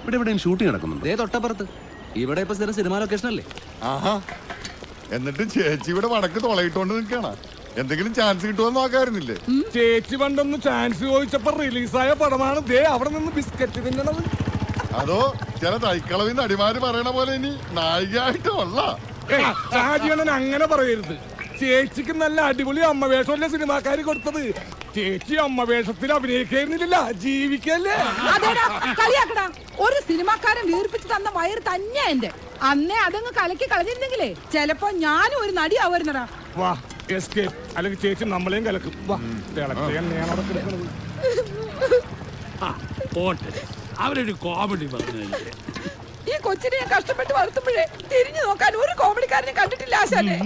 ഇവിടെ എവിടെയും ഷൂട്ടിംഗ് നടക്കുന്നുണ്ട്. തൊട്ടപ്പുറത്ത്. ഇവിടെ ഇപ്പൊ സ്ഥിരം സിനിമ ലൊക്കേഷൻ അല്ലേ? ആഹാ. എന്നിട്ട് ചേച്ചി ഇവിടെ വടക്ക് തുളയിട്ടുകൊണ്ട് നിൽക്കണ. എന്തെങ്കിലും ചാൻസ് കിട്ടുമെന്ന് നോക്കാറുന്നില്ലേ? ചേച്ചി പണ്ടൊന്ന് ചാൻസ് ചോദിച്ചപ്പോ റിലീസായ പടമാണ് ദേ അവിടെ നിന്ന് ബിസ്ക്കറ്റ് തിന്നണത്. അതോ ചില തൈക്കളവിന്ന് അടിമാര് പറയണ പോലെ ഇനി നായികയായിട്ടുള്ള ഷാജിയണ്ണൻ അങ്ങനെ പറയരുത്. ചേച്ചിക്ക് നല്ല അടിപൊളി അമ്മവേഷമല്ലേ സിനിമാക്കാര് കൊടുത്തത്. ചേച്ചി അമ്മവേഷത്തിൽ അഭിനയിക്കുന്നില്ല, ജീവിക്കല്ലേ. കളിയാക്കടാ. ഒരു സിനിമാക്കാരൻ വീർപ്പിച്ച് തന്ന വയറ് തന്നെയാ എന്റെ. അന്നേ അതങ്ങ് കലക്കി കളഞ്ഞിരുന്നെങ്കിലേ ചിലപ്പോ ഞാനും ഒരു നടിയാവുന്നടാ. വാ എസ്കേപ്പ്. അല്ലെങ്കിൽ ചേച്ചി നമ്മളെയും കലക്കും. വാ തിളച്ചെണ്ണയാണ് കിടക്കുന്നത്. അവരൊരു കോമഡി പറഞ്ഞു. ഈ കൊച്ചിനെ ഞാൻ കഷ്ടപ്പെട്ട് വളർത്തുമ്പോഴേ തിരിഞ്ഞു നോക്കാൻ ഒരു കോമഡിക്കാരനെ കണ്ടിട്ടില്ല ആശാനെ.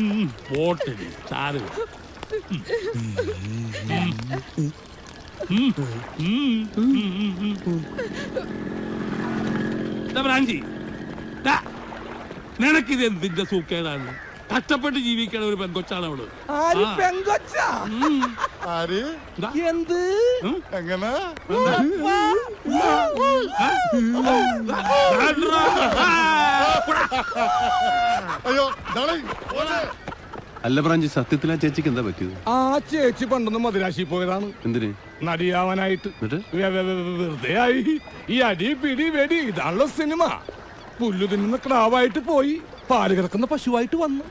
നിനക്കിത് എന്തിന്റെ സൂക്കേടാണ്? കഷ്ടപ്പെട്ട് ജീവിക്കണ ഒരു പെങ്കൊച്ചാണ് അവള്. എന്ത് എങ്ങനെ അയ്യോ അല്ല ബ്രാഞ്ചി, സത്യത്തിൽ ആ ചേച്ചിക്ക് എന്താ പറ്റിയത്? ആ ചേച്ചി പണ്ടൊന്നും മദിരാശി പോയതാണ്. എന്തിന്? നടിയാവാനായിട്ട്. വെറുതെ ആയി. ഈ അടി പിടി വെടി ഇതാണല്ലോ സിനിമ. പുല്ലു തിന്നുന്ന ക്രാവായിട്ട് പോയി പാല് കിടക്കുന്ന പശുവായിട്ട് വന്നു.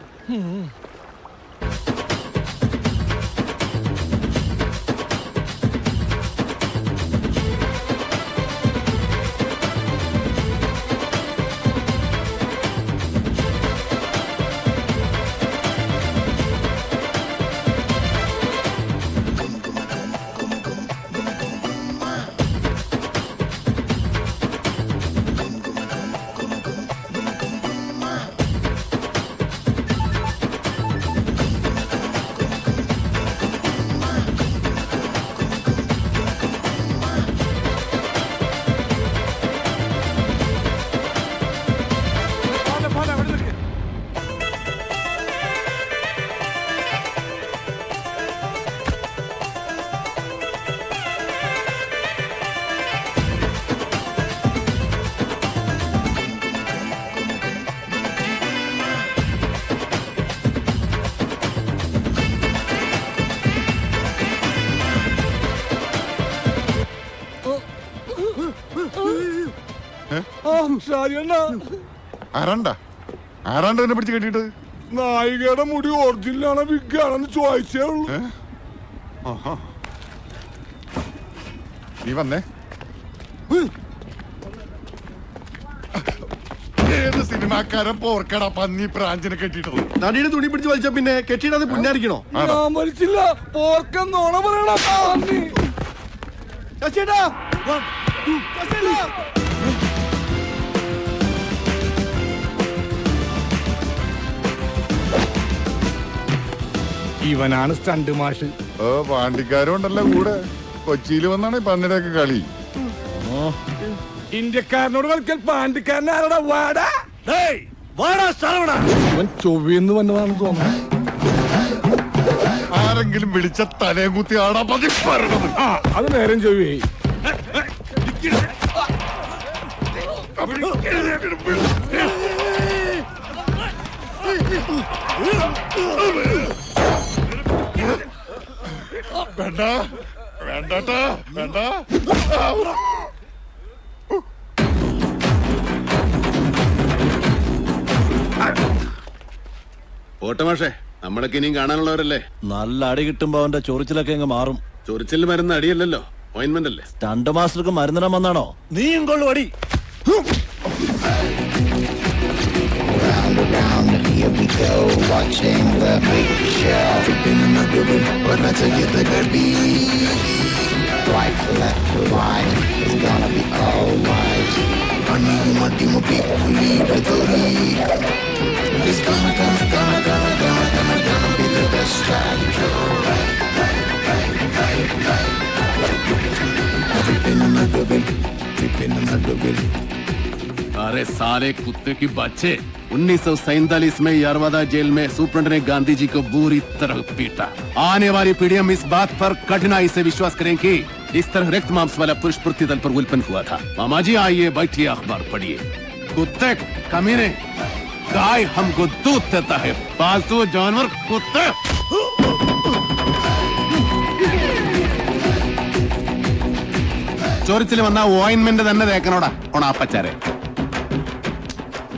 ആരാണ്ട എന്നെ പിടിച്ച് കെട്ടിട്ട്? നായികയുടെ മുടി ഒറിജിനലാണോ വിഗാണെന്ന് ചോദിച്ചേ ഉള്ളൂ. നീ വന്നേ. ഏത് സിനിമാക്കാരൻ പോർക്കടാ പന്നി പ്രാഞ്ചിനെ കെട്ടിട്ടത്? നടിയുടെ തുണി പിടിച്ച് വലിച്ച പിന്നെ കെട്ടിയിടാതെ പുന്നാരിക്കണോ? ഞാൻ വലിച്ചില്ല. പോർക്കെന്നോണ പറയണ. ഇവനാണ് സ്റ്റണ്ട് മാഷ്. ഓ പാണ്ടിക്കാരും ഉണ്ടല്ലോ കൂടെ. കൊച്ചിയിൽ വന്നാണ് പന്നിയുടെയൊക്കെ കളി. ഇന്ത്യക്കാരനോട് കളിക്കൽ പാണ്ടിക്കാരൻ ആരടാ? വാടാ അവൻ ചൊവ്വന്ന് വന്നതാണെന്ന് തോന്നുന്നു. ആരെങ്കിലും വിളിച്ച തലയും കുത്തി ആടാ പതി പറയണത്. അത് നേരം ചൊവ്വേ. വേണ്ട വേണ്ടട്ടാ വേണ്ട. ഓട്ടമാഷേ, നമ്മളൊക്കെ ഇനിയും കാണാനുള്ളവരല്ലേ? നല്ല അടി കിട്ടുമ്പോ അവന്റെ ചൊറിച്ചിലൊക്കെ അങ്ങ് മാറും. ചൊറിച്ചിൽ മരുന്ന് അടിയല്ലല്ലോ, ഓയിന്റ്മെന്റ് അല്ലേ? സ്റ്റണ്ട് മാസ്റ്റർക്ക് മരുന്നിടാൻ വന്നാണോ? നീയും കൊള്ളു അടി. Here we go, watching the big show. Flipping in the river, but I tell you the beat. Right, left, right, it's gonna be alright. I need my team of people who lead the lead. It's gonna be the best track. Flipping in the river, flipping in the river. अरे साले कुत्ते की बच्चे, 1947 में Yerawada jail में superintendent ने गांधी जी को बुरी तरह पीटा। आने वाली पीढ़ियां इस बात पर कठिनाई से विश्वास करें कि इस तरह रक्त मांस वाला पुरुष पृथ्वी तल पर उल्पन्न हुआ था। मामा जी आइए, बैठिए, अखबार पढ़िए। कुत्ते कमीने, गाय हमको दूध देता है, पालतू जानवर कुत्ते। ചൊറിച്ചിൽ വന്ന ഓയിൻമെന്റ് തന്നെ തേക്കനോടാ ഓണാപ്പച്ചാരെ.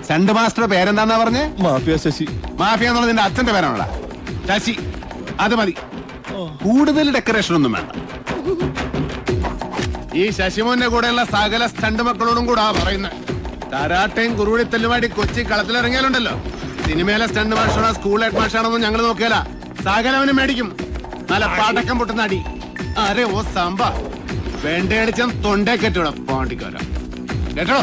സെന്റ് മാസ്റ്ററുടെ പേരെന്താന്നാ പറഞ്ഞേ? മാഫിയ ശശി. മാഫിയ എന്നുള്ളത് നിന്റെ അച്ഛന്റെ പേരാണോടാ? ശശി. അത് മതി, കൂടുതൽ ഡെക്കറേഷൻ ഒന്നും വേണ്ട. ഈ ശശിമോന്റെ കൂടെയുള്ള സകല സ്റ്റണ്ട് മക്കളോടും കൂടാ പറയുന്നത്. കരാട്ടയും കുറുവിളിത്തല്ലുമായിട്ട് കൊച്ചി കളത്തിലിറങ്ങിയാലുണ്ടല്ലോ, സിനിമയിലെ സ്റ്റണ്ട് മാഷാണോ സ്കൂൾ ഹെഡ് മാഷാണോന്നും ഞങ്ങൾ നോക്കിയാല സകലവനും മേടിക്കും. നല്ല പടക്കം പൊട്ടുന്ന അടി. അരെ ഓ സാമ്പ വേണ്ടയടിച്ച തൊണ്ടേ കെട്ടോടാ പാണ്ടിക്കാര. കേട്ടോ?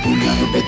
Puliയുടെ